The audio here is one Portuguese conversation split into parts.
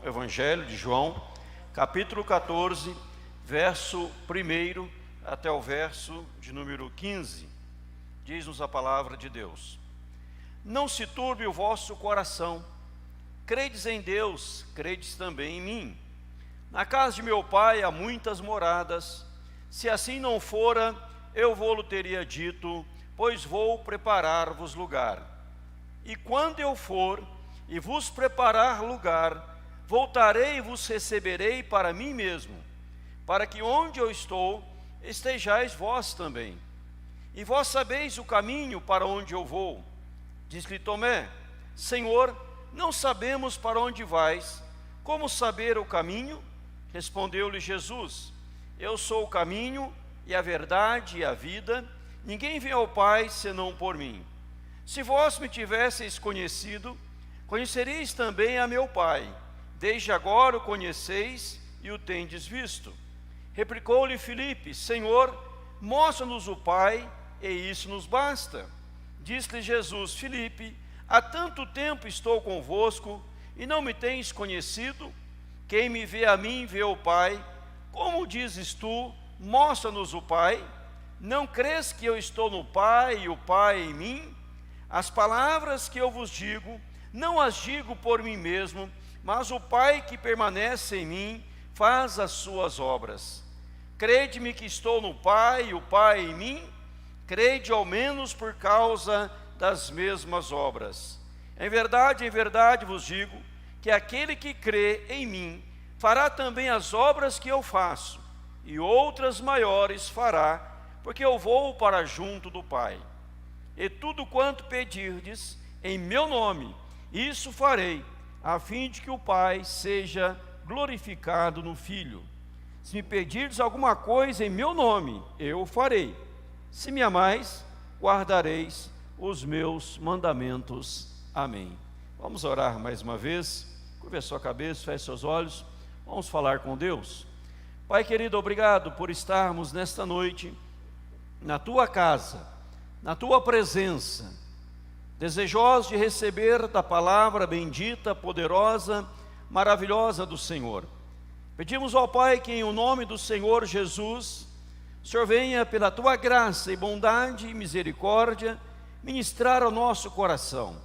Evangelho de João, capítulo 14, verso 1 até o verso de número 15. Diz-nos a palavra de Deus: Não se turbe o vosso coração, credes em Deus, credes também em mim. Na casa de meu pai há muitas moradas, se assim não fora, eu vou-lo teria dito, pois vou preparar-vos lugar. E quando eu for e vos preparar lugar, voltarei e vos receberei para mim mesmo, para que onde eu estou, estejais vós também. E vós sabeis o caminho para onde eu vou. Diz-lhe Tomé: Senhor, não sabemos para onde vais, como saber o caminho? Respondeu-lhe Jesus: Eu sou o caminho e a verdade e a vida, ninguém vem ao Pai senão por mim. Se vós me tivesseis conhecido, conhecereis também a meu Pai. Desde agora o conheceis e o tendes visto. Replicou-lhe Filipe: Senhor, mostra-nos o Pai, e isso nos basta. Disse-lhe Jesus: Filipe, há tanto tempo estou convosco, e não me tens conhecido? Quem me vê a mim, vê o Pai. Como dizes tu, mostra-nos o Pai? Não crês que eu estou no Pai, e o Pai em mim? As palavras que eu vos digo, não as digo por mim mesmo, mas o Pai que permanece em mim, faz as suas obras. Crede-me que estou no Pai, e o Pai em mim? Crede ao menos por causa das mesmas obras. Em verdade vos digo, que aquele que crê em mim, fará também as obras que eu faço, e outras maiores fará, porque eu vou para junto do Pai. E tudo quanto pedirdes em meu nome, isso farei, a fim de que o Pai seja glorificado no Filho. Se me pedirdes alguma coisa em meu nome, eu o farei. Se me amais, guardareis os meus mandamentos. Amém. Vamos orar mais uma vez. Curve a sua cabeça, feche seus olhos. Vamos falar com Deus. Pai querido, obrigado por estarmos nesta noite na tua casa, na tua presença, desejosos de receber da palavra bendita, poderosa, maravilhosa do Senhor. Pedimos ao Pai que em o nome do Senhor Jesus, o Senhor venha pela tua graça e bondade e misericórdia ministrar ao nosso coração,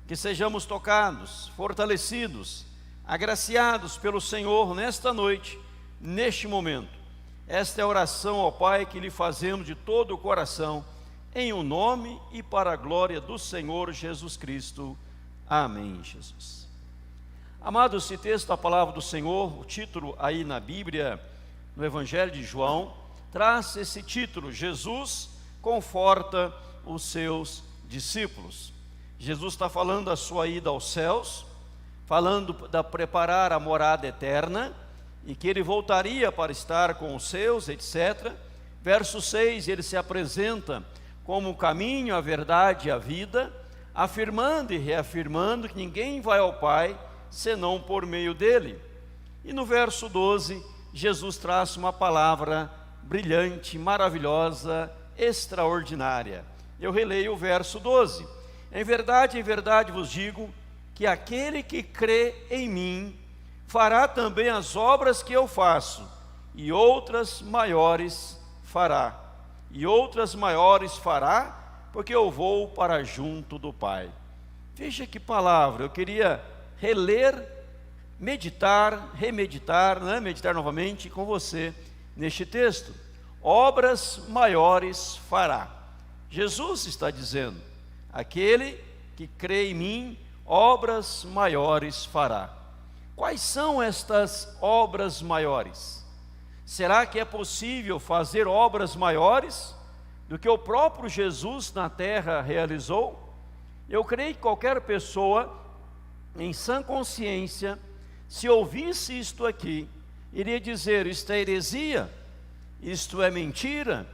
que sejamos tocados, fortalecidos, agraciados pelo Senhor nesta noite, neste momento. Esta é a oração ao Pai que lhe fazemos de todo o coração, em o nome e para a glória do Senhor Jesus Cristo. Amém, Jesus. Amados, esse texto da palavra do Senhor, o título aí na Bíblia, no Evangelho de João, traz esse título: Jesus conforta os seus discípulos. Jesus está falando da sua ida aos céus, falando da preparar a morada eterna, e que ele voltaria para estar com os seus, etc. Verso 6, ele se apresenta como o caminho, a verdade e a vida, afirmando e reafirmando que ninguém vai ao Pai senão por meio dele. E no verso 12, Jesus traz uma palavra brilhante, maravilhosa, extraordinária. Eu releio o verso 12: em verdade vos digo, que aquele que crê em mim, fará também as obras que eu faço, e outras maiores fará. E outras maiores fará, porque eu vou para junto do Pai. Veja que palavra, eu queria reler, meditar, remeditar, meditar novamente com você neste texto. Obras maiores fará. Jesus está dizendo: aquele que crê em mim, obras maiores fará. Quais são estas obras maiores? Será que é possível fazer obras maiores do que o próprio Jesus na terra realizou? Eu creio que qualquer pessoa em sã consciência, se ouvisse isto aqui, iria dizer: isto é heresia, isto é mentira,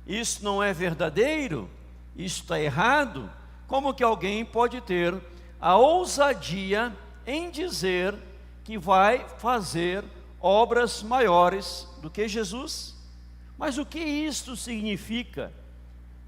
isto não é verdadeiro, isto está errado. Como que alguém pode ter a ousadia em dizer que vai fazer obras maiores do que Jesus? Mas o que isto significa?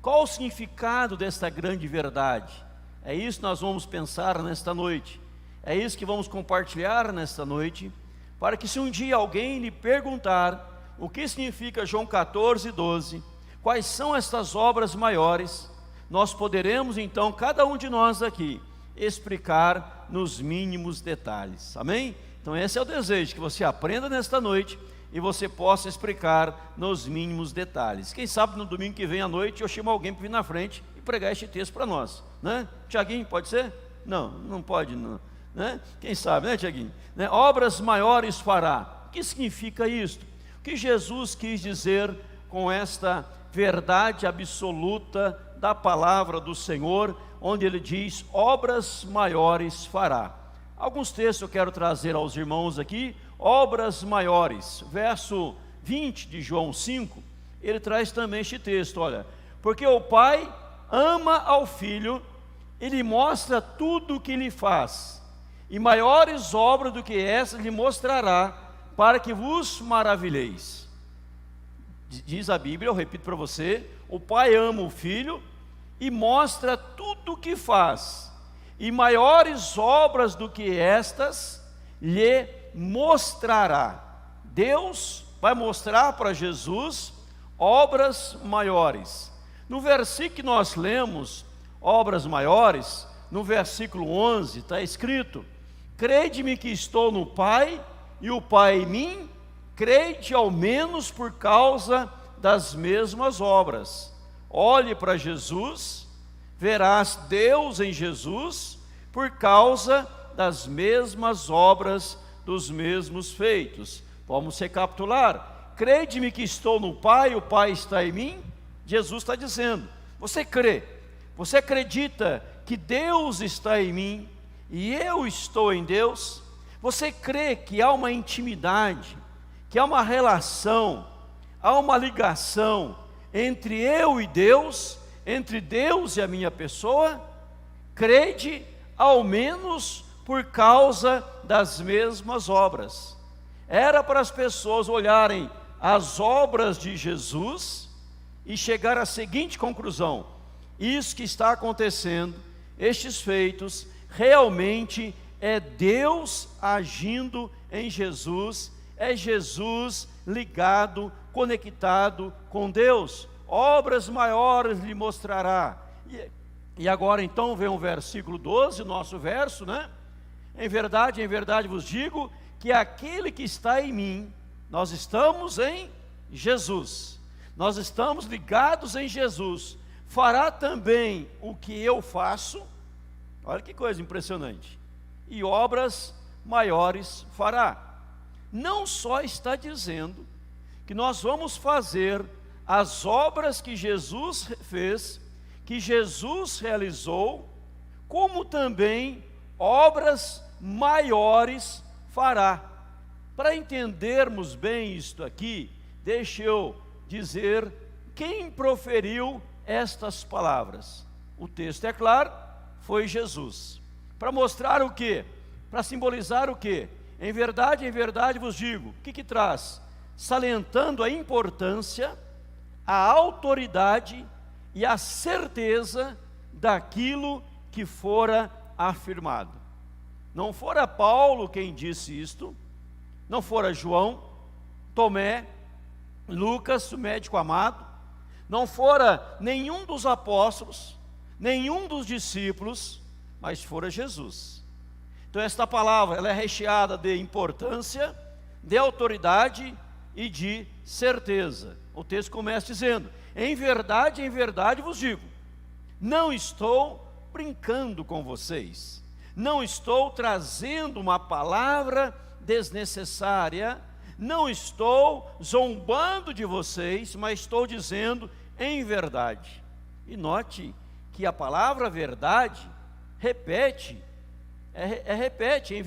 Qual o significado desta grande verdade? É isso que nós vamos pensar nesta noite. É isso que vamos compartilhar nesta noite, para que se um dia alguém lhe perguntar o que significa João 14:12, quais são estas obras maiores, nós poderemos então, cada um de nós aqui, explicar nos mínimos detalhes, amém? Então esse é o desejo, que você aprenda nesta noite e você possa explicar nos mínimos detalhes. Quem sabe no domingo que vem à noite eu chamo alguém para vir na frente e pregar este texto para nós, né? Tiaguinho, pode ser? Não, não pode não, né? Quem sabe, né, Tiaguinho? Né? Obras maiores fará. O que significa isto? O que Jesus quis dizer com esta verdade absoluta da palavra do Senhor, onde ele diz, obras maiores fará. Alguns textos eu quero trazer aos irmãos aqui, obras maiores, verso 20 de João 5, ele traz também este texto, olha, porque o Pai ama ao Filho, ele mostra tudo o que lhe faz, e maiores obras do que essas lhe mostrará, para que vos maravilheis. Diz a Bíblia, eu repito para você, o Pai ama o Filho e mostra tudo o que faz, e maiores obras do que estas lhe mostrará. Deus vai mostrar para Jesus obras maiores. No versículo que nós lemos, obras maiores, no versículo 11 está escrito, crede-me que estou no Pai e o Pai em mim, crede ao menos por causa das mesmas obras. Olhe para Jesus, verás Deus em Jesus, por causa das mesmas obras, dos mesmos feitos. Vamos recapitular, crede-me que estou no Pai, o Pai está em mim. Jesus está dizendo, você crê, você acredita que Deus está em mim, e eu estou em Deus? Você crê que há uma intimidade, que há uma relação, há uma ligação entre eu e Deus, entre Deus e a minha pessoa? Crede ao menos por causa das mesmas obras. Era para as pessoas olharem as obras de Jesus e chegar à seguinte conclusão: isso que está acontecendo, estes feitos, realmente é Deus agindo em Jesus, é Jesus ligado, conectado com Deus. Obras maiores lhe mostrará. E agora então vem o versículo 12, nosso verso, né? Em verdade vos digo, que aquele que está em mim, nós estamos em Jesus, nós estamos ligados em Jesus, fará também o que eu faço. Olha que coisa impressionante. E obras maiores fará. Não só está dizendo que nós vamos fazer as obras que Jesus fez, que Jesus realizou, como também obras maiores fará. Para entendermos bem isto aqui, deixe eu dizer quem proferiu estas palavras. O texto é claro, foi Jesus. Para mostrar o quê? Para simbolizar o quê? Em verdade vos digo. O que traz? Salientando a importância, a autoridade e a certeza daquilo que fora afirmado. Não fora Paulo quem disse isto, não fora João, Tomé, Lucas, o médico amado, não fora nenhum dos apóstolos, nenhum dos discípulos, mas fora Jesus. Então esta palavra, ela é recheada de importância, de autoridade e de certeza. O texto começa dizendo, em verdade vos digo, não estou brincando com vocês, não estou trazendo uma palavra desnecessária, não estou zombando de vocês, mas estou dizendo em verdade. E note que a palavra verdade repete, repete, em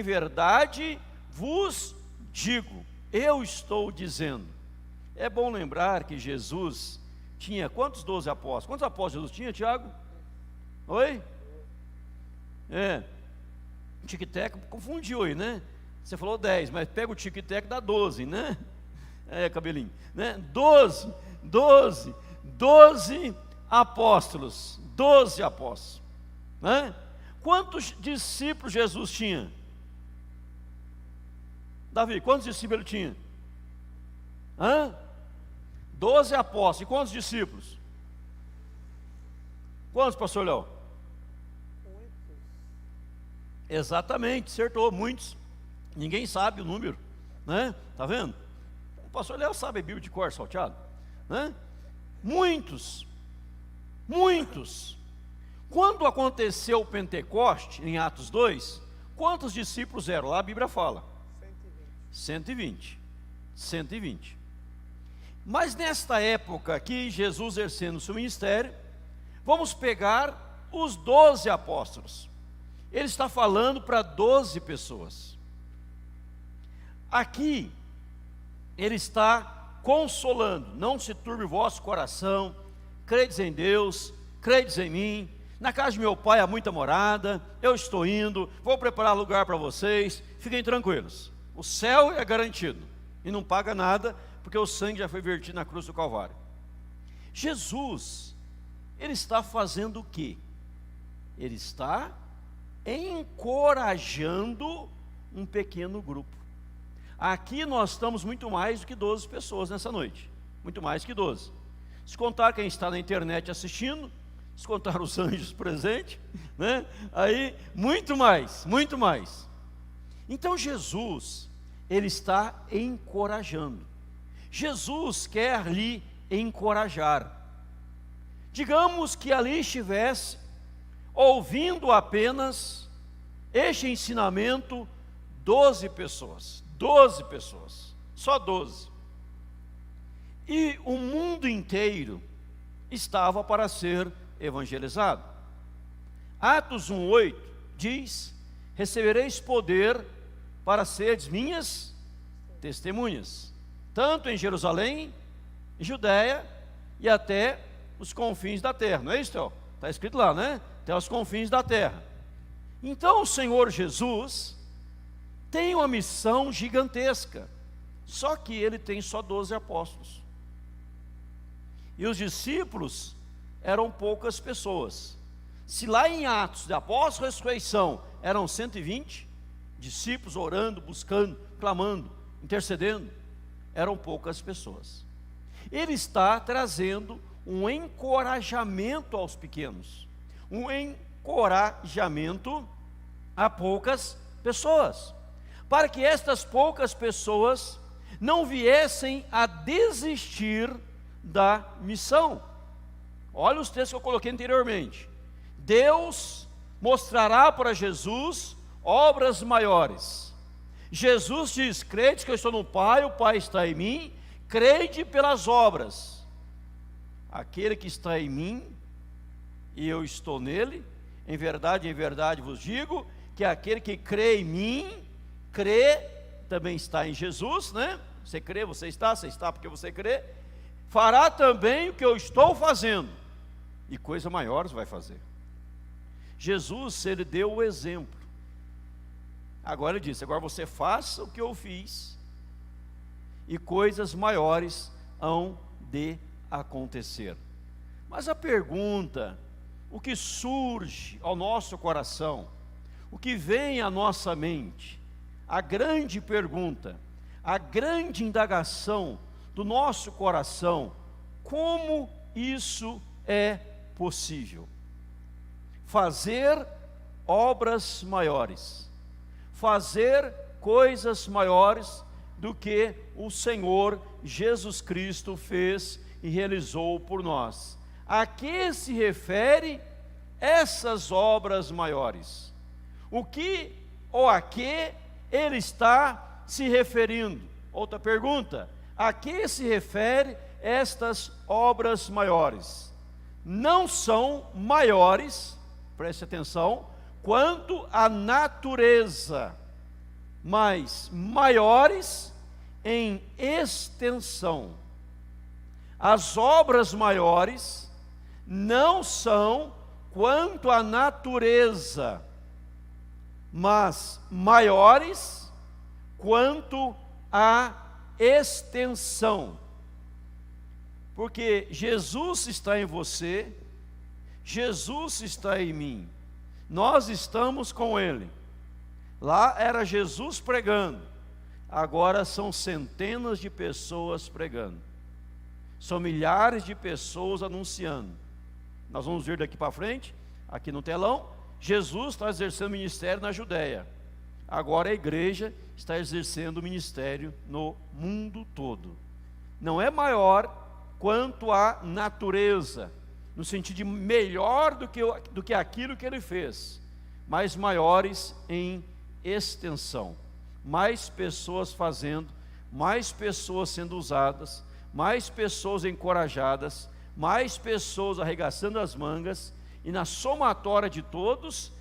verdade vos digo, eu estou dizendo. É bom lembrar que Jesus tinha quantos 12 apóstolos? Quantos apóstolos Jesus tinha, Tiago? Oi? Tic-tac confundiu aí, né? Você falou 10, mas pega o tic-tac, dá 12, né? Cabelinho, né? 12 apóstolos, 12 apóstolos, né? Quantos discípulos Jesus tinha? Davi, quantos discípulos ele tinha? 12 apóstolos. E quantos discípulos? Quantos, pastor Léo? Muitos. Exatamente, acertou, muitos. Ninguém sabe o número, né? Tá vendo? O pastor Léo sabe a Bíblia de cor salteado, né? Muitos. Quando aconteceu o Pentecoste, em Atos 2, quantos discípulos eram? Lá a Bíblia fala 120. Mas nesta época aqui, Jesus exercendo o seu ministério, vamos pegar os 12 apóstolos. Ele está falando para 12 pessoas. Aqui, ele está consolando: não se turbe o vosso coração, credes em Deus, credes em mim. Na casa de meu pai há muita morada, eu estou indo, vou preparar lugar para vocês, fiquem tranquilos. O céu é garantido, e não paga nada, porque o sangue já foi vertido na cruz do Calvário. Jesus, ele está fazendo o quê? Ele está encorajando um pequeno grupo. Aqui nós estamos muito mais do que 12 pessoas nessa noite, muito mais que 12. Se contar quem está na internet assistindo, se contar os anjos presentes, né? Aí, muito mais. Então Jesus, ele está encorajando. Jesus quer lhe encorajar. Digamos que ali estivesse, ouvindo apenas este ensinamento, 12 pessoas, só 12. E o mundo inteiro estava para ser evangelizado. Atos 1:8 diz: recebereis poder para seres minhas testemunhas, tanto em Jerusalém, em Judéia e até os confins da terra. Não é isso, Theo? Está escrito lá, né? Até os confins da terra. Então o Senhor Jesus tem uma missão gigantesca, só que ele tem só 12 apóstolos. E os discípulos eram poucas pessoas. Se lá em Atos de Após a ressurreição eram 120 discípulos orando, buscando, clamando, intercedendo, eram poucas pessoas. Ele está trazendo um encorajamento aos pequenos, um encorajamento a poucas pessoas, para que estas poucas pessoas não viessem a desistir da missão. Olha os textos que eu coloquei anteriormente. Deus mostrará para Jesus obras maiores. Jesus diz: crede que eu estou no Pai, o Pai está em mim, crede pelas obras. Aquele que está em mim e eu estou nele, em verdade vos digo, que aquele que crê em mim, crê, também está em Jesus, né? Você crê, você está porque você crê, fará também o que eu estou fazendo, e coisas maiores vai fazer. Jesus, ele deu o exemplo. Agora ele disse: agora você faça o que eu fiz, e coisas maiores hão de acontecer. Mas a pergunta, o que surge ao nosso coração, o que vem à nossa mente, a grande pergunta, a grande indagação do nosso coração: como isso é possível? Fazer obras maiores, fazer coisas maiores do que o Senhor Jesus Cristo fez e realizou por nós. A que se refere essas obras maiores? O que ou a que ele está se referindo? Outra pergunta: a que se refere estas obras maiores? Não são maiores, preste atenção, quanto a natureza, mas maiores em extensão. As obras maiores não são quanto a natureza, mas maiores quanto a extensão. Porque Jesus está em você, Jesus está em mim. Nós estamos com Ele. Lá era Jesus pregando, agora são centenas de pessoas pregando. São milhares de pessoas anunciando. Nós vamos ver daqui para frente, aqui no telão, Jesus está exercendo ministério na Judéia. Agora a igreja está exercendo o ministério no mundo todo. Não é maior quanto à natureza, no sentido de melhor do que aquilo que ele fez, mas maiores em extensão. Mais pessoas fazendo, mais pessoas sendo usadas, mais pessoas encorajadas, mais pessoas arregaçando as mangas, e na somatória de todos,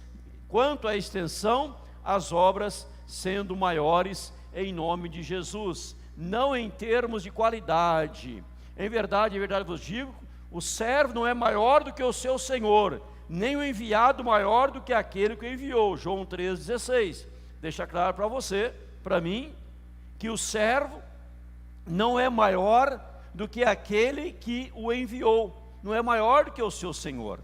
quanto à extensão, as obras sendo maiores em nome de Jesus, não em termos de qualidade. Em verdade vos digo, o servo não é maior do que o seu senhor, nem o enviado maior do que aquele que o enviou. João 3,16, deixa claro para você, para mim, que o servo não é maior do que aquele que o enviou, não é maior do que o seu senhor.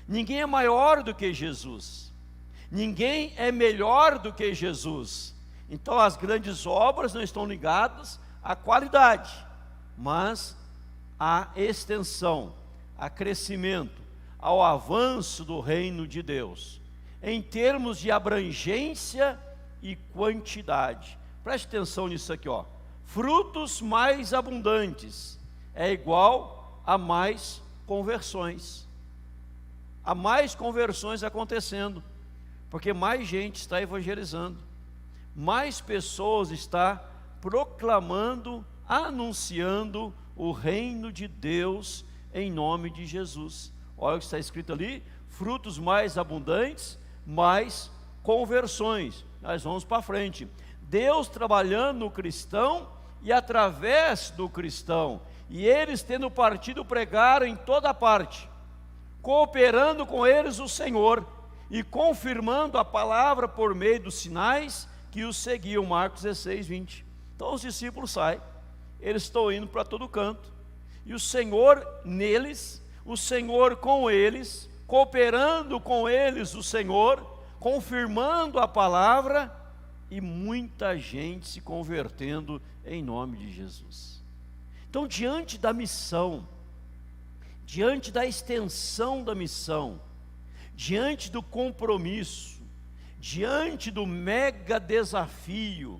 Ninguém é maior do que Jesus, ninguém é melhor do que Jesus. Então as grandes obras não estão ligadas à qualidade, mas à extensão, a crescimento, ao avanço do reino de Deus, em termos de abrangência e quantidade. Preste atenção nisso aqui, ó. Frutos mais abundantes é igual a mais conversões. Há mais conversões acontecendo, porque mais gente está evangelizando, mais pessoas está proclamando, anunciando o reino de Deus em nome de Jesus. Olha o que está escrito ali: frutos mais abundantes, mais conversões. Nós vamos para frente. Deus trabalhando no cristão e através do cristão, e eles tendo partido pregar em toda parte, cooperando com eles o Senhor e confirmando a palavra por meio dos sinais que os seguiam. Marcos 16, 20. Então os discípulos saem, eles estão indo para todo canto, e o Senhor neles, o Senhor com eles, cooperando com eles o Senhor, confirmando a palavra, e muita gente se convertendo em nome de Jesus. Então, diante da missão, diante da extensão da missão, diante do compromisso, diante do mega desafio,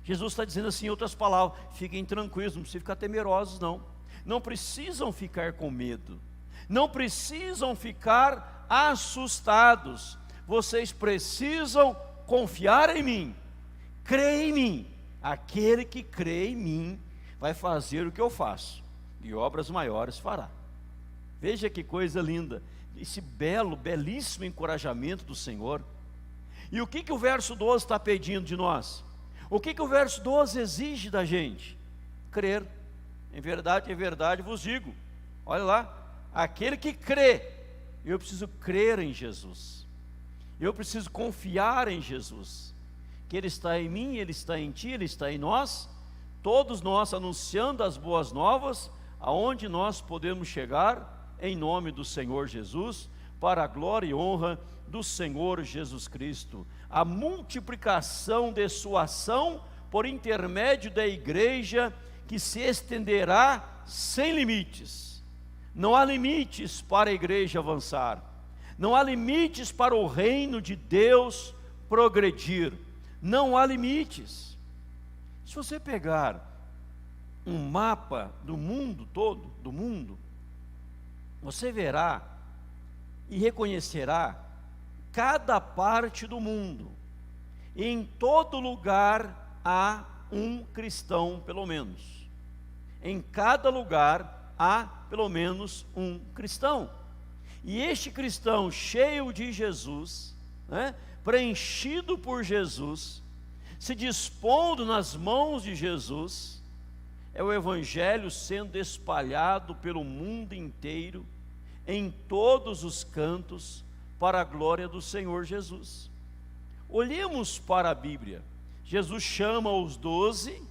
Jesus está dizendo assim, em outras palavras: fiquem tranquilos, não precisam ficar temerosos não, não precisam ficar com medo, não precisam ficar assustados, vocês precisam confiar em mim, crer em mim. Aquele que crê em mim vai fazer o que eu faço, e obras maiores fará. Veja que coisa linda, esse belíssimo encorajamento do Senhor. E o que o verso 12 está pedindo de nós? O que o verso 12 exige da gente? Crer. Em verdade vos digo, olha lá, aquele que crê, eu preciso crer em Jesus, eu preciso confiar em Jesus, que Ele está em mim, Ele está em ti, Ele está em nós, todos nós anunciando as boas novas, aonde nós podemos chegar, em nome do Senhor Jesus, para a glória e honra do Senhor Jesus Cristo. A multiplicação de sua ação por intermédio da igreja, que se estenderá sem limites. Não há limites para a igreja avançar, não há limites para o reino de Deus progredir, não há limites. Se você pegar um mapa do mundo todo, você verá e reconhecerá cada parte do mundo. Em todo lugar há um cristão, pelo menos. Em cada lugar há pelo menos um cristão. E este cristão cheio de Jesus, preenchido por Jesus, se dispondo nas mãos de Jesus, é o evangelho sendo espalhado pelo mundo inteiro, em todos os cantos, para a glória do Senhor Jesus. Olhemos para a Bíblia. Jesus chama os 12,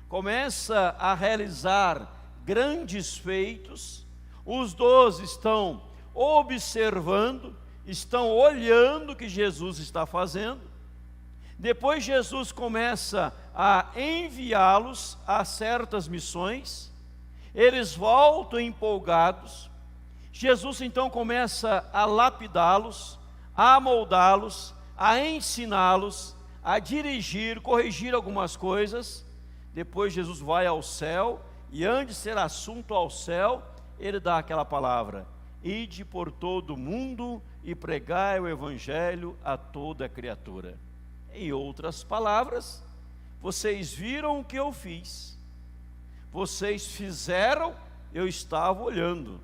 começa a realizar grandes feitos, os 12 estão observando, estão olhando o que Jesus está fazendo. Depois Jesus começa a enviá-los a certas missões. Eles voltam empolgados. Jesus então começa a lapidá-los, a moldá-los, a ensiná-los, a dirigir, corrigir algumas coisas. Depois Jesus vai ao céu, e antes de ser assunto ao céu, ele dá aquela palavra: ide por todo o mundo e pregai o evangelho a toda criatura. Em outras palavras, vocês viram o que eu fiz, vocês fizeram, eu estava olhando,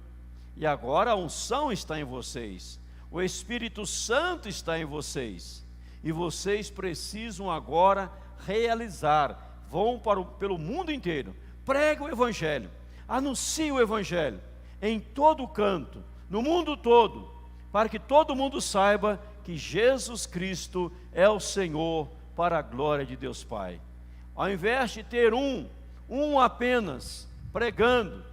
e agora a unção está em vocês, o Espírito Santo está em vocês, e vocês precisam agora realizar. Vão pelo mundo inteiro, pregue o evangelho, anuncie o evangelho em todo canto, no mundo todo, para que todo mundo saiba que Jesus Cristo é o Senhor, para a glória de Deus Pai. Ao invés de ter um apenas pregando,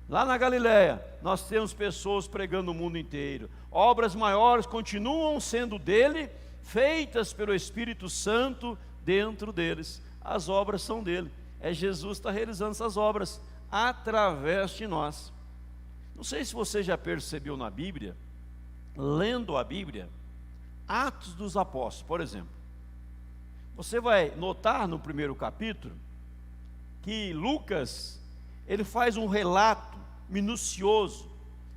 lá na Galileia, nós temos pessoas pregando o mundo inteiro. Obras maiores continuam sendo dele, feitas pelo Espírito Santo dentro deles. As obras são dele. É Jesus que está realizando essas obras através de nós. Não sei se você já percebeu na Bíblia, lendo a Bíblia, Atos dos Apóstolos, por exemplo. Você vai notar no primeiro capítulo que Lucas, ele faz um relato minucioso,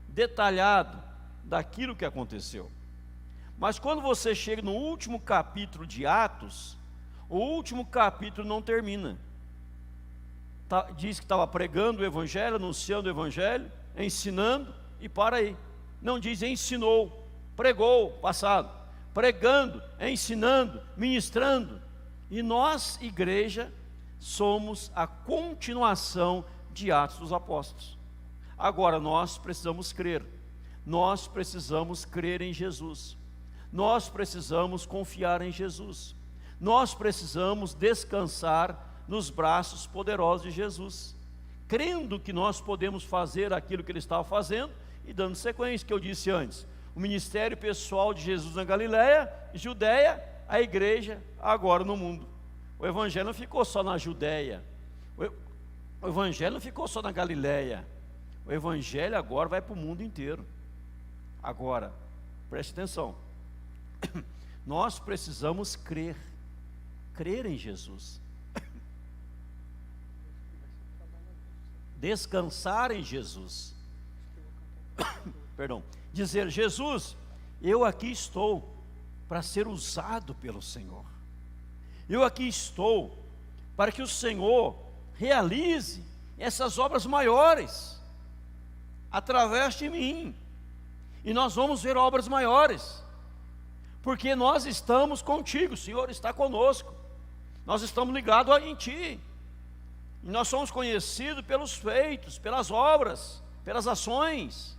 detalhado daquilo que aconteceu. Mas quando você chega no último capítulo de Atos, o último capítulo não termina. Diz que estava pregando o evangelho, anunciando o evangelho, ensinando, e para aí. Não diz ensinou, pregou, passado. Pregando, ensinando, ministrando. E nós, igreja, somos a continuação de Atos dos Apóstolos. Agora nós precisamos crer. Nós precisamos crer em Jesus. Nós precisamos confiar em Jesus. Nós precisamos descansar nos braços poderosos de Jesus, crendo que nós podemos fazer aquilo que ele estava fazendo e dando sequência, que eu disse antes. O ministério pessoal de Jesus na Galileia, Judeia, a igreja agora no mundo. O evangelho não ficou só na Judeia, o evangelho não ficou só na Galileia, o evangelho agora vai para o mundo inteiro. Agora, preste atenção, nós precisamos crer em Jesus, descansar em Jesus, perdão, dizer: Jesus, eu aqui estou para ser usado pelo Senhor, eu aqui estou para que o Senhor realize essas obras maiores através de mim, e nós vamos ver obras maiores, porque nós estamos contigo, o Senhor está conosco, nós estamos ligados em Ti, e nós somos conhecidos pelos feitos, pelas obras, pelas ações,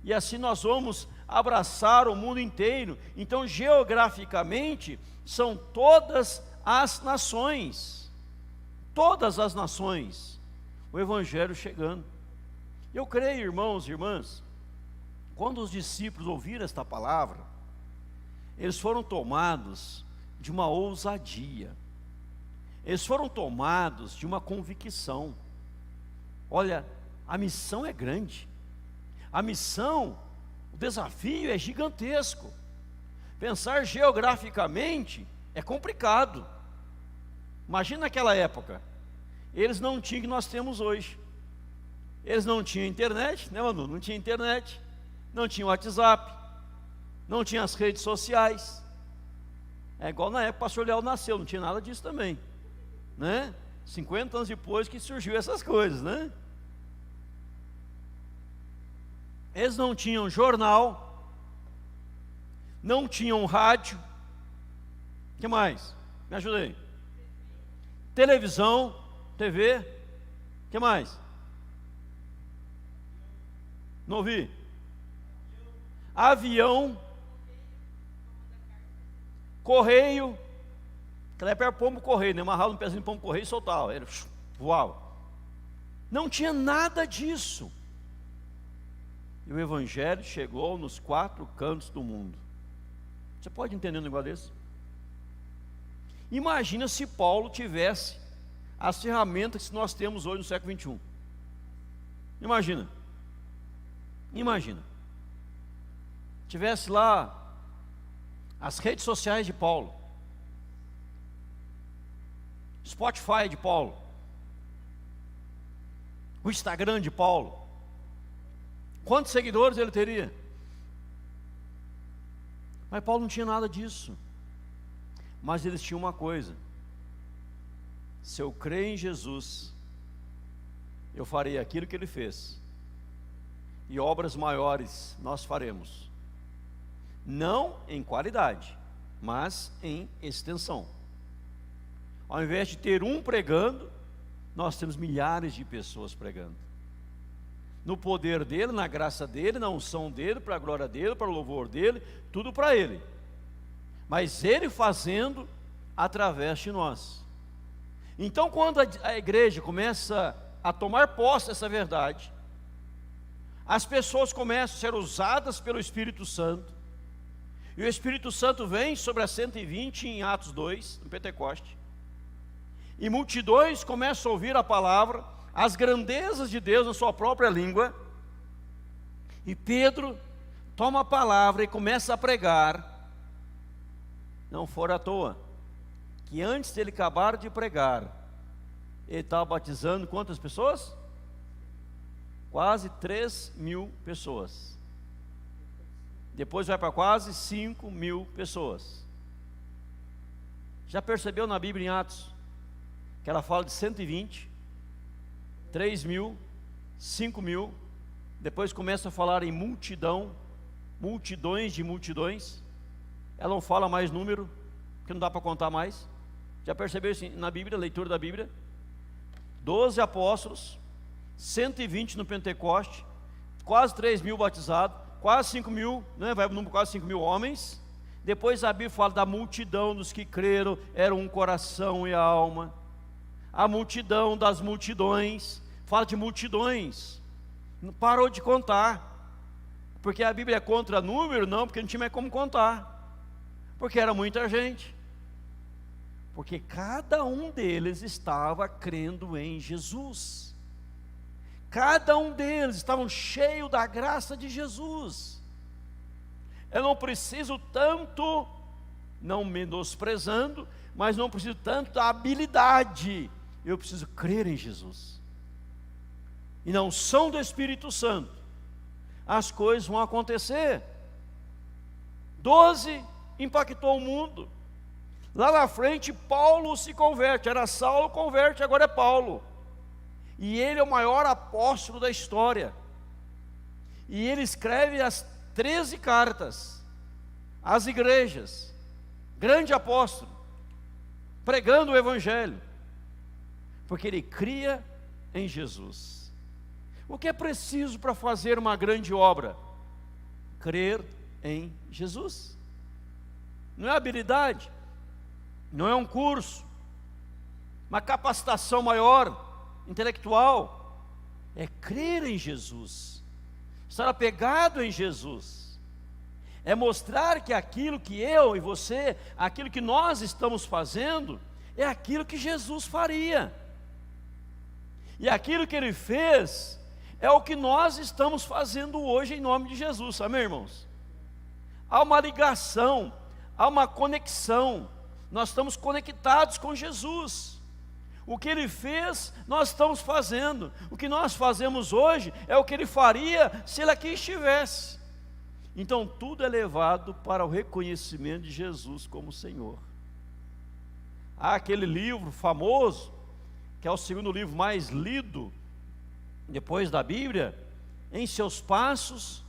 e assim nós vamos abraçar o mundo inteiro. Então, geograficamente, são todas as nações, o evangelho chegando. Eu creio, irmãos e irmãs, quando os discípulos ouviram esta palavra, eles foram tomados de uma ousadia, eles foram tomados de uma convicção. Olha, a missão é grande, a missão, o desafio é gigantesco. Pensar geograficamente é complicado. Imagina naquela época, eles não tinham o que nós temos hoje. Eles não tinham internet, né, Manu? Não tinha internet, não tinha WhatsApp, não tinha as redes sociais. É igual na época que o pastor Léo nasceu, não tinha nada disso também, né? 50 anos depois que surgiu essas coisas, né? Eles não tinham jornal, não tinham rádio. O que mais? Me ajuda aí. Televisão, TV. O que mais? Não ouvi. Avião, correio. Aquela época era pombo correio, né? Amarrava um pezinho de pombo correio e soltava, ele voava. Não tinha nada disso. e o evangelho chegou nos 4 cantos do mundo. Você pode entender um negócio desse? Imagina se Paulo tivesse as ferramentas que nós temos hoje no século 21. Imagina. Tivesse lá as redes sociais de Paulo, Spotify de Paulo, o Instagram de Paulo. Quantos seguidores ele teria? Mas Paulo não tinha nada disso. Mas eles tinham uma coisa: se eu crer em Jesus, eu farei aquilo que ele fez, e obras maiores nós faremos. Não em qualidade, mas em extensão. Ao invés de ter um pregando, nós temos milhares de pessoas pregando. No poder dele, na graça dele, na unção dele, para a glória dele, para o louvor dele, tudo para ele. Mas ele fazendo através de nós. Então, quando a igreja começa a tomar posse dessa verdade, as pessoas começam a ser usadas pelo Espírito Santo, e o Espírito Santo vem sobre as 120 em Atos 2, no Pentecoste, e multidões começam a ouvir a palavra, as grandezas de Deus na sua própria língua, e Pedro toma a palavra e começa a pregar. Não for à toa que antes dele acabar de pregar, ele estava batizando quantas pessoas? Quase 3.000 pessoas. Depois vai para quase 5.000 pessoas. Já percebeu na Bíblia em Atos que ela fala de 120, 3.000, 5.000, depois começa a falar em multidão, multidões de multidões. Ela não fala mais número, porque não dá para contar mais. Já percebeu isso na Bíblia, leitura da Bíblia? 12 apóstolos, 120 no Pentecoste, quase 3.000 batizados, quase 5.000, né? Vai para o número quase 5.000 homens. Depois a Bíblia fala da multidão dos que creram, era um coração e alma. A multidão das multidões, fala de multidões, não parou de contar, porque a Bíblia é contra número? Não, porque não tinha mais como contar, porque era muita gente, porque cada um deles estava crendo em Jesus, cada um deles estavam cheios da graça de Jesus. Eu não preciso tanto, não menosprezando, mas não preciso tanto da habilidade, eu preciso crer em Jesus, e na unção do Espírito Santo, as coisas vão acontecer. 12 impactou o mundo. Lá na frente Paulo se converte, era Saulo, converte, agora é Paulo, e ele é o maior apóstolo da história, e ele escreve as 13 cartas às igrejas, grande apóstolo, pregando o Evangelho, porque ele cria em Jesus. O que é preciso para fazer uma grande obra? Crer em Jesus. Não é habilidade, não é um curso, uma capacitação maior, intelectual, é crer em Jesus, estar apegado em Jesus, é mostrar que aquilo que eu e você, aquilo que nós estamos fazendo, é aquilo que Jesus faria, e aquilo que Ele fez, é o que nós estamos fazendo hoje em nome de Jesus, amém, irmãos? Há uma ligação, há uma conexão, nós estamos conectados com Jesus. O que Ele fez, nós estamos fazendo. O que nós fazemos hoje é o que Ele faria se Ele aqui estivesse. Então tudo é levado para o reconhecimento de Jesus como Senhor. Há aquele livro famoso, que é o segundo livro mais lido depois da Bíblia, Em Seus Passos,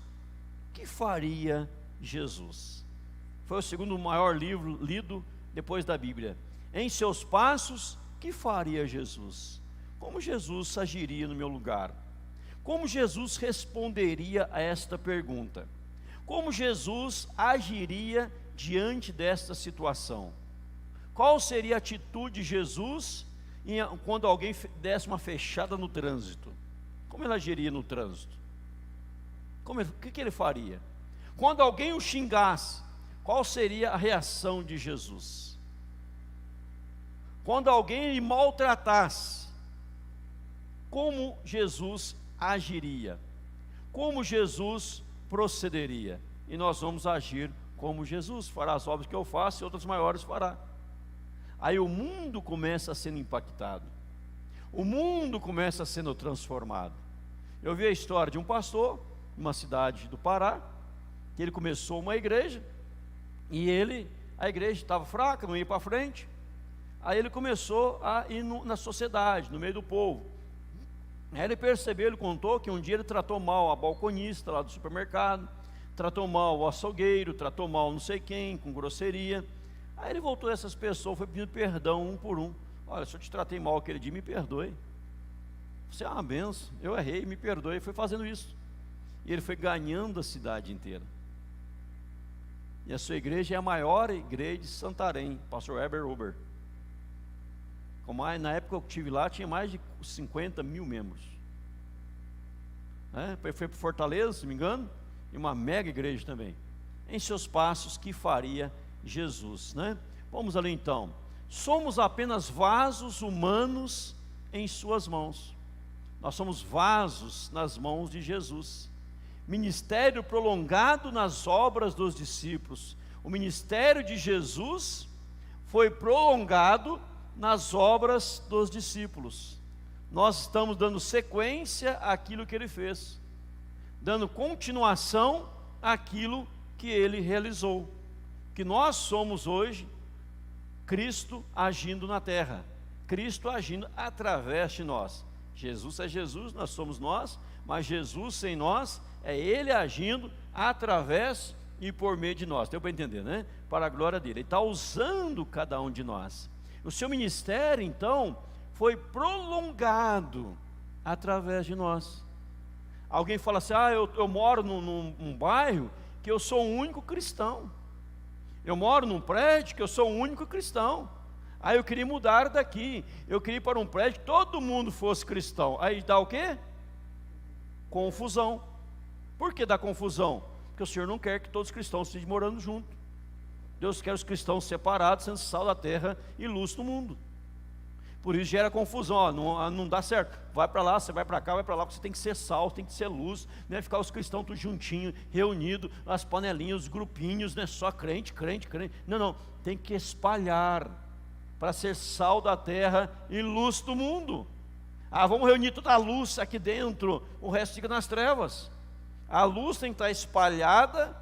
que faria Jesus? Foi o segundo maior livro lido depois da Bíblia. Em seus passos, que faria Jesus? Como Jesus agiria no meu lugar? Como Jesus responderia a esta pergunta? Como Jesus agiria diante desta situação? Qual seria a atitude de Jesus quando alguém desse uma fechada no trânsito? Como ele agiria no trânsito? O que ele faria? Quando alguém o xingasse, qual seria a reação de Jesus? Quando alguém lhe maltratasse, como Jesus agiria? Como Jesus procederia? E nós vamos agir como Jesus, fará as obras que eu faço e outras maiores fará. Aí o mundo começa a ser impactado, o mundo começa a sendo transformado. Eu vi a história de um pastor, numa cidade do Pará, que ele começou uma igreja, e a igreja estava fraca, não ia para frente. Aí ele começou a ir na sociedade, no meio do povo. Aí ele percebeu, ele contou que um dia ele tratou mal a balconista lá do supermercado, tratou mal o açougueiro, tratou mal não sei quem, com grosseria. Aí ele voltou a essas pessoas, foi pedindo perdão um por um. Olha, se eu te tratei mal aquele dia, me perdoe. Você é uma benção, eu errei, me perdoe. Foi fazendo isso. E ele foi ganhando a cidade inteira. E a sua igreja é a maior igreja de Santarém, pastor Heber Uber. Na época que eu estive lá, tinha mais de 50 mil membros. Foi para Fortaleza, se não me engano, e uma mega igreja também. Em seus passos, que faria Jesus, né? Vamos ali então. Somos apenas vasos humanos em suas mãos. Nós somos vasos nas mãos de Jesus. Ministério prolongado nas obras dos discípulos. O ministério de Jesus foi prolongado nas obras dos discípulos. Nós estamos dando sequência àquilo que ele fez, dando continuação àquilo que ele realizou. Que nós somos hoje Cristo agindo na terra, Cristo agindo através de nós. Jesus é Jesus, nós somos nós, mas Jesus sem nós é Ele agindo através e por meio de nós. Deu para entender, né? Para a glória dele. Ele está usando cada um de nós. O seu ministério, então, foi prolongado através de nós. Alguém fala assim: eu moro num bairro que eu sou o único cristão. Eu moro num prédio que eu sou o único cristão. Aí eu queria mudar daqui. Eu queria ir para um prédio que todo mundo fosse cristão. Aí dá o quê? Confusão. Por que dá confusão? Porque o Senhor não quer que todos os cristãos estejam morando juntos. Deus quer os cristãos separados, sendo sal da terra e luz do mundo. Por isso gera confusão, não dá certo. Vai para lá, você vai para cá, vai para lá, porque você tem que ser sal, tem que ser luz, né? Ficar os cristãos todos juntinhos, reunidos, as panelinhas, os grupinhos, né? Só crente. Não, tem que espalhar, para ser sal da terra e luz do mundo. Vamos reunir toda a luz aqui dentro, o resto fica nas trevas. A luz tem que estar espalhada,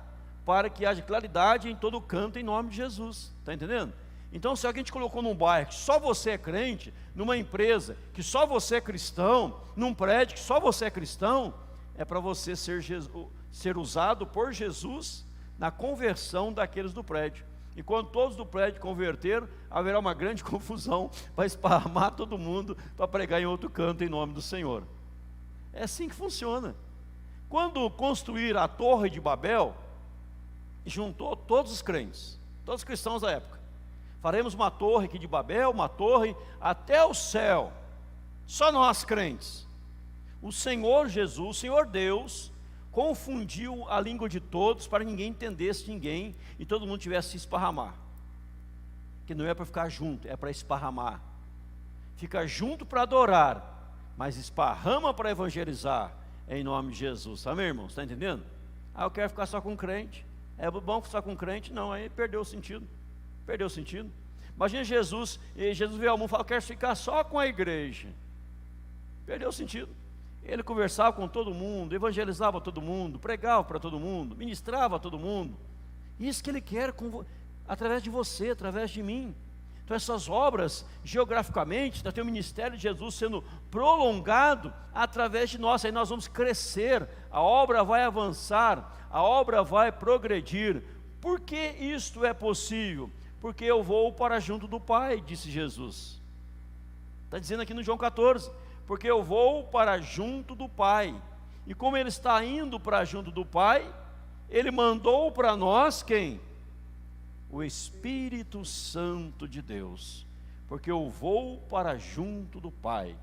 para que haja claridade em todo o canto, em nome de Jesus. Está entendendo? Então, se alguém te colocou num bairro que só você é crente, numa empresa que só você é cristão, num prédio que só você é cristão, é para você ser usado por Jesus na conversão daqueles do prédio. E quando todos do prédio converteram, haverá uma grande confusão, para esparramar todo mundo, para pregar em outro canto em nome do Senhor. É assim que funciona. Quando construíram a Torre de Babel, juntou todos os crentes, todos os cristãos da época. Faremos uma torre aqui de Babel, uma torre até o céu, só nós crentes. O Senhor Jesus, o Senhor Deus, confundiu a língua de todos, para ninguém entendesse ninguém, e todo mundo tivesse se esparramar. Que não é para ficar junto, é para esparramar. Fica junto para adorar, mas esparrama para evangelizar, em nome de Jesus. Amém, irmãos? Está entendendo? Eu quero ficar só com crente. É bom ficar com crente? Não, aí perdeu o sentido. Perdeu o sentido. Imagina Jesus veio ao mundo e falou: eu quero ficar só com a igreja. Perdeu o sentido. Ele conversava com todo mundo, evangelizava todo mundo, pregava para todo mundo, ministrava a todo mundo. Isso que Ele quer através de você, através de mim. Então essas obras, geograficamente, tem o ministério de Jesus sendo prolongado através de nós. Aí nós vamos crescer, a obra vai avançar, a obra vai progredir. Por que isto é possível? Porque eu vou para junto do Pai, disse Jesus. Está dizendo aqui no João 14, porque eu vou para junto do Pai. E como Ele está indo para junto do Pai, Ele mandou para nós quem? O Espírito Santo de Deus, porque eu vou para junto do Pai.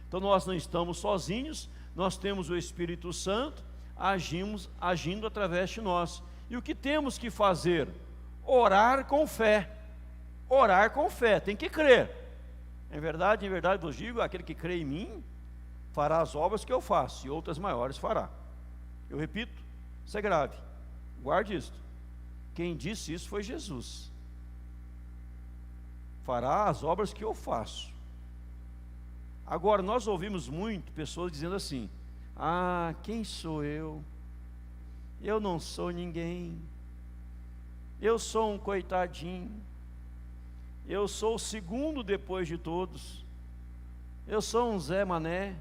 Então nós não estamos sozinhos, nós temos o Espírito Santo, agindo através de nós. E o que temos que fazer? Orar com fé. Orar com fé, tem que crer. Em verdade vos digo, aquele que crê em mim, fará as obras que eu faço, e outras maiores fará. Eu repito, isso é grave, guarde isto. Quem disse isso foi Jesus. Fará as obras que eu faço. Agora, nós ouvimos muito pessoas dizendo assim: ah, quem sou eu? Eu não sou ninguém. Eu sou um coitadinho. Eu sou o segundo depois de todos. Eu sou um Zé Mané.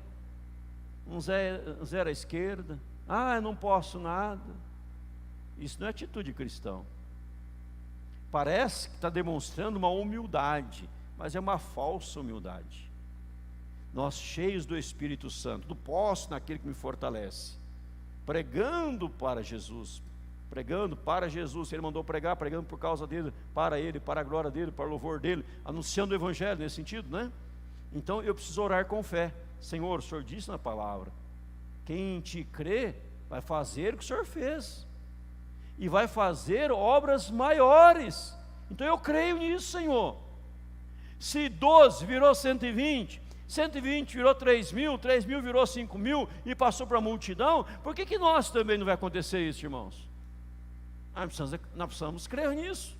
Um Zé à esquerda. Ah, eu não posso nada. Isso não é atitude cristã. Parece que está demonstrando uma humildade, mas é uma falsa humildade. Nós, cheios do Espírito Santo, do posso naquele que me fortalece, pregando para Jesus, Ele mandou pregar, pregando por causa dele, para a glória dele, para o louvor dele, anunciando o Evangelho, nesse sentido, né? Então eu preciso orar com fé. Senhor, o Senhor disse na palavra, quem em ti crê, vai fazer o que o Senhor fez, e vai fazer obras maiores. Então eu creio nisso, Senhor. Se 12 virou 120, 120 virou 3.000, 3.000 virou 5.000 e passou para a multidão, por que nós também não vai acontecer isso, irmãos? Nós precisamos crer nisso.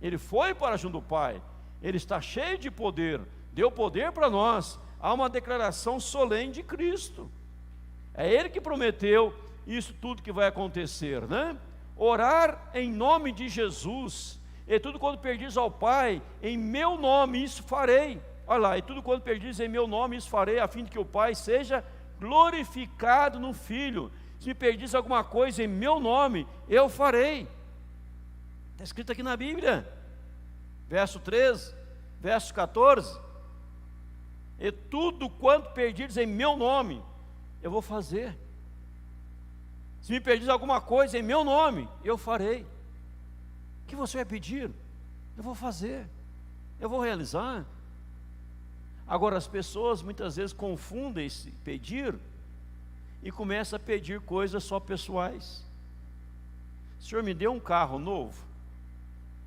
Ele foi para junto do Pai, Ele está cheio de poder, deu poder para nós. Há uma declaração solene de Cristo, é Ele que prometeu isso tudo que vai acontecer, né? Orar em nome de Jesus, e tudo quanto pedires ao Pai, em meu nome isso farei. Olha lá, e tudo quanto pedires em meu nome isso farei, a fim de que o Pai seja glorificado no Filho. Se me pedires alguma coisa em meu nome, eu farei. Está escrito aqui na Bíblia, verso 13, verso 14, e tudo quanto pedires em meu nome, eu vou fazer. Se me pedires alguma coisa em meu nome, eu farei. O que você vai pedir? Eu vou fazer, eu vou realizar. Agora, as pessoas muitas vezes confundem esse pedir e começam a pedir coisas só pessoais. O Senhor me deu um carro novo,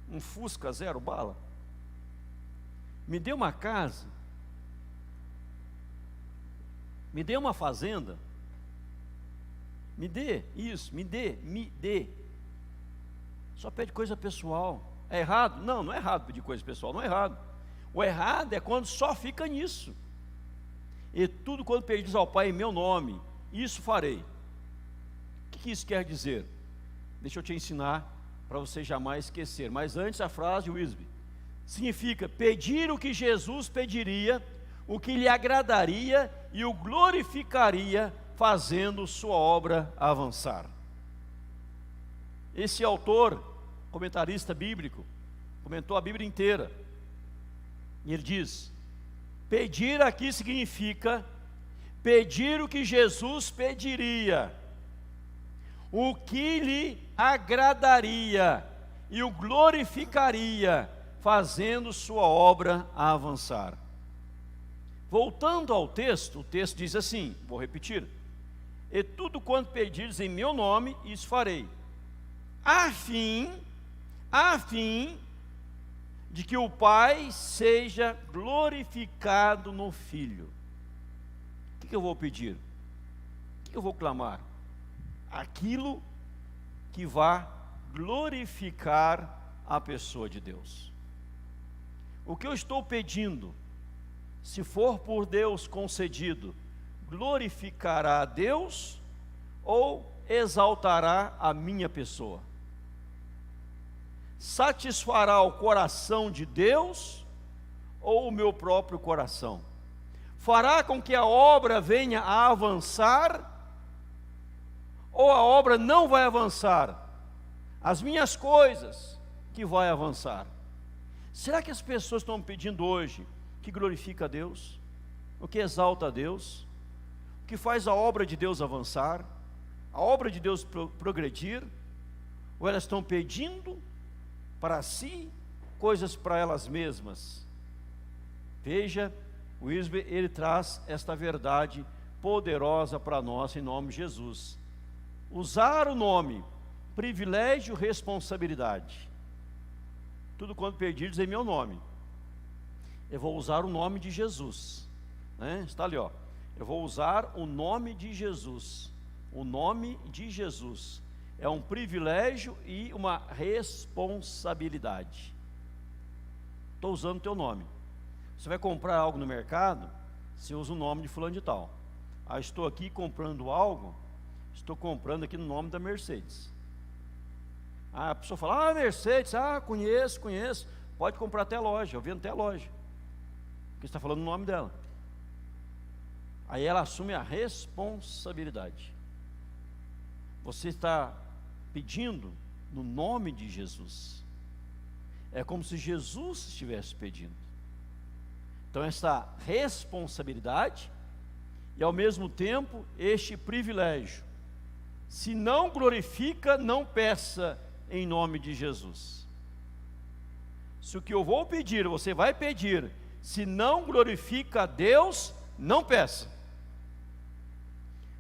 um Fusca 0 bala, me deu uma casa, me dê uma fazenda, me dê isso, me dê. Só pede coisa pessoal. É errado? Não, não é errado pedir coisa pessoal, não é errado. O errado é quando só fica nisso. E tudo quando pedires ao Pai em meu nome, isso farei. O que isso quer dizer? Deixa eu te ensinar para você jamais esquecer. Mas antes a frase, Wisby, significa pedir o que Jesus pediria, o que lhe agradaria e o glorificaria, fazendo sua obra avançar. Esse autor, comentarista bíblico, comentou a Bíblia inteira, e ele diz: pedir aqui significa pedir o que Jesus pediria, o que lhe agradaria e o glorificaria, fazendo sua obra avançar. Voltando ao texto, o texto diz assim, vou repetir: e tudo quanto pedires em meu nome, isso farei, a fim de que o Pai seja glorificado no Filho. O que eu vou pedir? O que eu vou clamar? Aquilo que vá glorificar a pessoa de Deus. O que eu estou pedindo, se for por Deus concedido, glorificará a Deus ou exaltará a minha pessoa? Satisfará o coração de Deus ou o meu próprio coração? Fará com que a obra venha a avançar ou a obra não vai avançar? As minhas coisas que vai avançar. Será que as pessoas estão pedindo hoje que glorifica a Deus, o que exalta a Deus, o que faz a obra de Deus avançar, a obra de Deus progredir, ou elas estão pedindo para si coisas para elas mesmas? Veja, ele traz esta verdade poderosa para nós em nome de Jesus. usar o nome, privilégio, responsabilidade. Tudo quanto pedirdes em meu nome, eu vou usar o nome de Jesus, né? Está ali, ó. Eu vou usar o nome de Jesus. O nome de Jesus é um privilégio e uma responsabilidade. Estou usando o teu nome. Você vai comprar algo no mercado, você usa o nome de fulano de tal. Ah, estou aqui comprando algo, estou comprando aqui no nome da Mercedes. Ah, a pessoa fala, Mercedes, conheço, pode comprar até a loja, eu vendo até a loja, porque você está falando o nome dela. Aí ela assume a responsabilidade. Você está pedindo no nome de Jesus. É como se Jesus estivesse pedindo. Então essa responsabilidade e ao mesmo tempo este privilégio. Se não glorifica, não peça em nome de Jesus. Se o que eu vou pedir, você vai pedir, se não glorifica a Deus, não peça.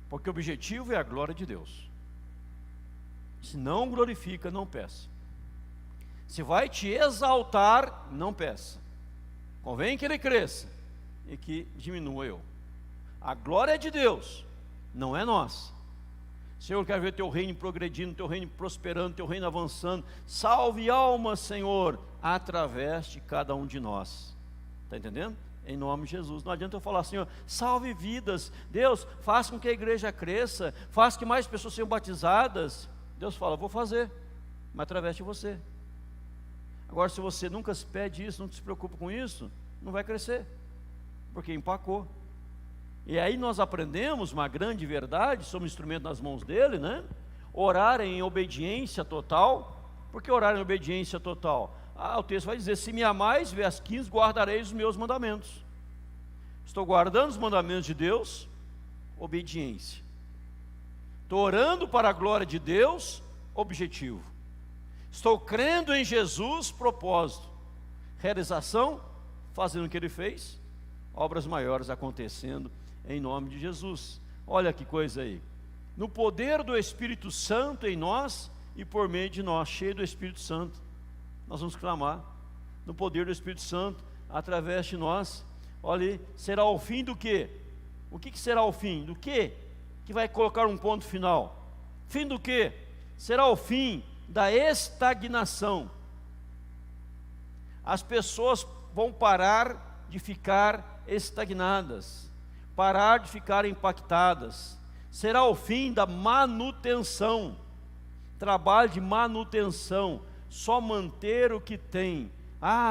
Porque o objetivo é a glória de Deus. Se não glorifica, não peça. Se vai te exaltar, não peça. Convém que ele cresça e que diminua eu. A glória é de Deus, não é nossa. Senhor, eu quero ver teu reino progredindo, teu reino prosperando, teu reino avançando. Salve almas, Senhor, através de cada um de nós. Está entendendo? Em nome de Jesus. Não adianta eu falar, Senhor, salve vidas. Deus, faça com que a igreja cresça, faça que mais pessoas sejam batizadas. Deus fala, vou fazer, mas através de você. Agora, se você nunca se pede isso, não se preocupa com isso, não vai crescer, porque empacou. E aí nós aprendemos uma grande verdade, somos instrumento nas mãos dele, né? Orar em obediência total. Por que orar em obediência total? O texto vai dizer, se me amais, verso 15, guardareis os meus mandamentos. Estou guardando os mandamentos de Deus, obediência. Estou orando para a glória de Deus, objetivo. Estou crendo em Jesus, propósito. Realização, fazendo o que ele fez, obras maiores acontecendo em nome de Jesus. Olha que coisa aí. No poder do Espírito Santo em nós e por meio de nós, cheio do Espírito Santo, nós vamos clamar. No poder do Espírito Santo, através de nós. Olha aí, será o fim do quê? O que será o fim? Do quê? Que vai colocar um ponto final. Fim do quê? Será o fim da estagnação. As pessoas vão parar de ficar estagnadas, parar de ficar impactadas. Será o fim da manutenção, trabalho de manutenção, só manter o que tem.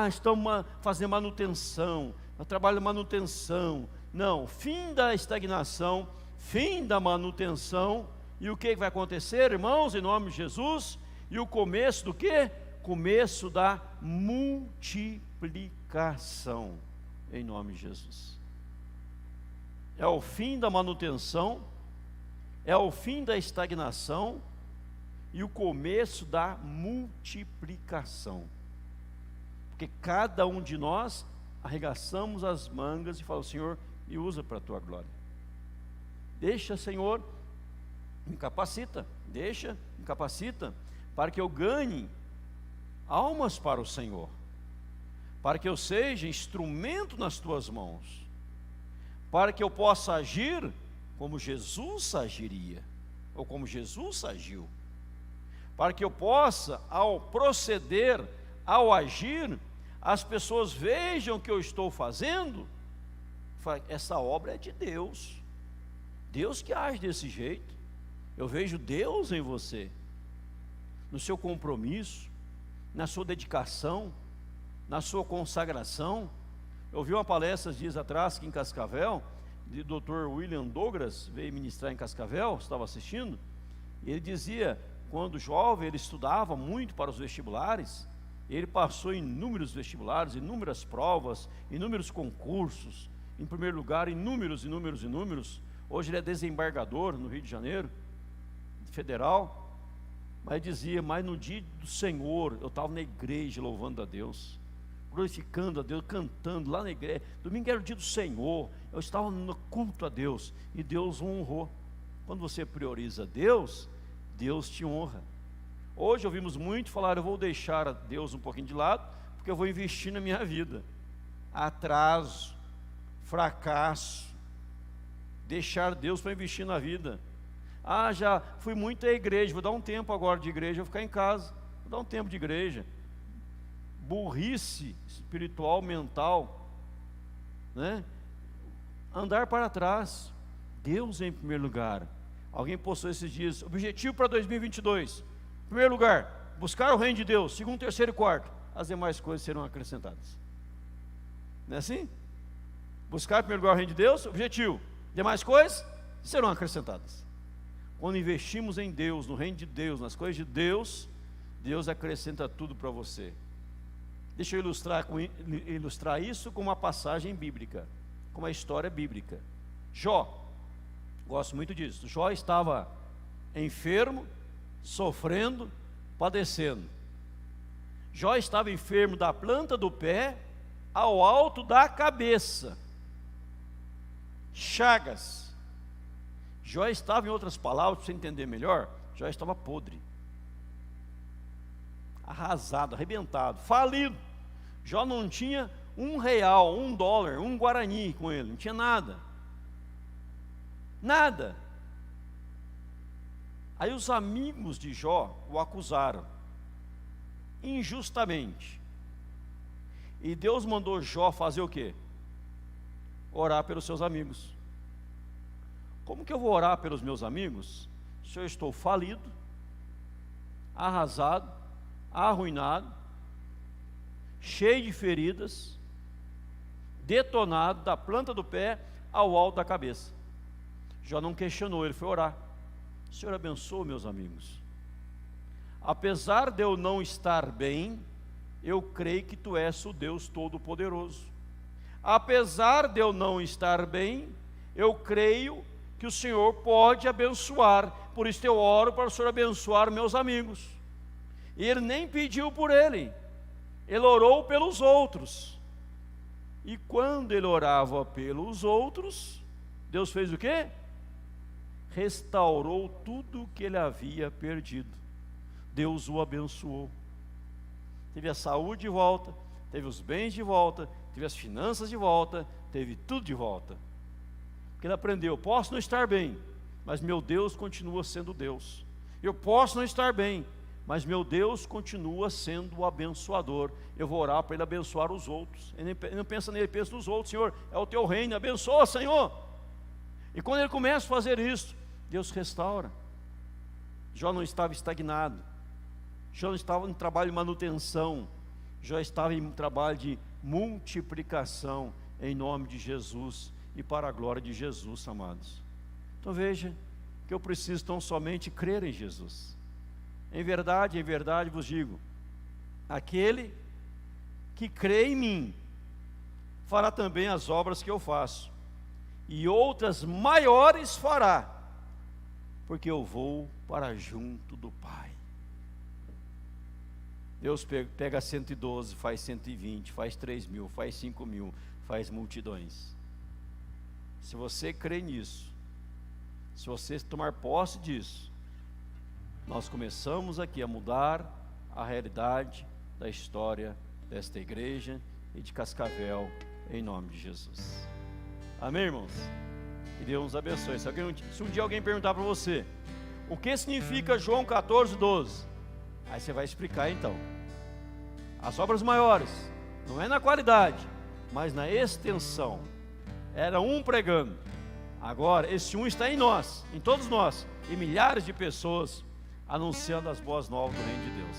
Estão fazendo manutenção, trabalho de manutenção. Não, fim da estagnação, fim da manutenção. E o que vai acontecer, irmãos, em nome de Jesus? E o começo do quê? Começo da multiplicação, em nome de Jesus. É o fim da manutenção, é o fim da estagnação e o começo da multiplicação. Porque cada um de nós arregaçamos as mangas e fala, Senhor, e usa para a tua glória. Deixa, Senhor, me capacita, me capacita, para que eu ganhe almas para o Senhor, para que eu seja instrumento nas tuas mãos, para que eu possa agir como Jesus agiria, ou como Jesus agiu, para que eu possa, ao proceder, ao agir, as pessoas vejam o que eu estou fazendo, essa obra é de Deus, Deus que age desse jeito. Eu vejo Deus em você, no seu compromisso, na sua dedicação, na sua consagração. Eu ouvi uma palestra dias atrás aqui em Cascavel, do Dr. William Douglas, veio ministrar em Cascavel, estava assistindo, e ele dizia, quando jovem, ele estudava muito para os vestibulares, ele passou em inúmeros vestibulares, inúmeras provas, inúmeros concursos, em primeiro lugar, inúmeros, hoje ele é desembargador no Rio de Janeiro, federal, mas dizia, mas no dia do Senhor, eu estava na igreja louvando a Deus, glorificando a Deus, cantando lá na igreja, domingo era o dia do Senhor, eu estava no culto a Deus, e Deus o honrou. Quando você prioriza Deus, Deus te honra. Hoje ouvimos muito falar, eu vou deixar a Deus um pouquinho de lado, porque eu vou investir na minha vida. Atraso, fracasso, deixar Deus para investir na vida. Já fui muito à igreja, vou dar um tempo agora de igreja, vou ficar em casa, vou dar um tempo de igreja. Burrice espiritual, mental, né? Andar para trás. Deus em primeiro lugar. Alguém postou esses dias, objetivo para 2022, em primeiro lugar, buscar o reino de Deus, segundo, terceiro e quarto, as demais coisas serão acrescentadas. Não é assim? Buscar em primeiro lugar o reino de Deus, objetivo, demais coisas serão acrescentadas. Quando investimos em Deus, no reino de Deus, nas coisas de Deus, Deus acrescenta tudo para você. Deixa eu ilustrar isso com uma passagem bíblica, com uma história bíblica. Jó, gosto muito disso. Jó estava enfermo, sofrendo, padecendo. Jó estava enfermo da planta do pé ao alto da cabeça. Chagas. Jó estava, em outras palavras, para você entender melhor, Jó estava podre, arrasado, arrebentado, falido. Jó não tinha R$1, $1, um guarani com ele, não tinha nada. Nada. Aí os amigos de Jó o acusaram, injustamente. E Deus mandou Jó fazer o quê? Orar pelos seus amigos. Como que eu vou orar pelos meus amigos se eu estou falido, arrasado, arruinado, cheio de feridas, detonado da planta do pé ao alto da cabeça? Jó não questionou, ele foi orar. Senhor, abençoa meus amigos. Apesar de eu não estar bem, eu creio que Tu és o Deus Todo-Poderoso. Apesar de eu não estar bem, eu creio que o Senhor pode abençoar. Por isso eu oro para o Senhor abençoar meus amigos. E ele nem pediu por ele orou pelos outros. E quando ele orava pelos outros, Deus fez o quê? Restaurou tudo o que ele havia perdido. Deus o abençoou. Teve a saúde de volta, teve os bens de volta, teve as finanças de volta, teve tudo de volta. Porque ele aprendeu, posso não estar bem, mas meu Deus continua sendo Deus. Eu posso não estar bem, mas meu Deus continua sendo o abençoador. Eu vou orar para Ele abençoar os outros. Ele não pensa nele, ele pensa nos outros. Senhor, é o Teu reino, abençoa, Senhor. E quando ele começa a fazer isso, Deus restaura. Jó não estava estagnado, Jó não estava em trabalho de manutenção, Jó estava em trabalho de multiplicação, em nome de Jesus e para a glória de Jesus, amados. Então veja que eu preciso tão somente crer em Jesus. Em verdade vos digo, aquele que crê em mim, fará também as obras que eu faço, e outras maiores fará, porque eu vou para junto do Pai. Deus pega 112, faz 120, faz 3.000, faz 5.000, faz multidões. Se você crê nisso, se você tomar posse disso, nós começamos aqui a mudar a realidade da história desta igreja e de Cascavel, em nome de Jesus. Amém, irmãos? Que Deus nos abençoe. Se um dia alguém perguntar para você, o que significa João 14:12? Aí você vai explicar então. As obras maiores, não é na qualidade, mas na extensão. Era um pregando. Agora, esse um está em nós, em todos nós, e milhares de pessoas anunciando as boas novas do reino de Deus.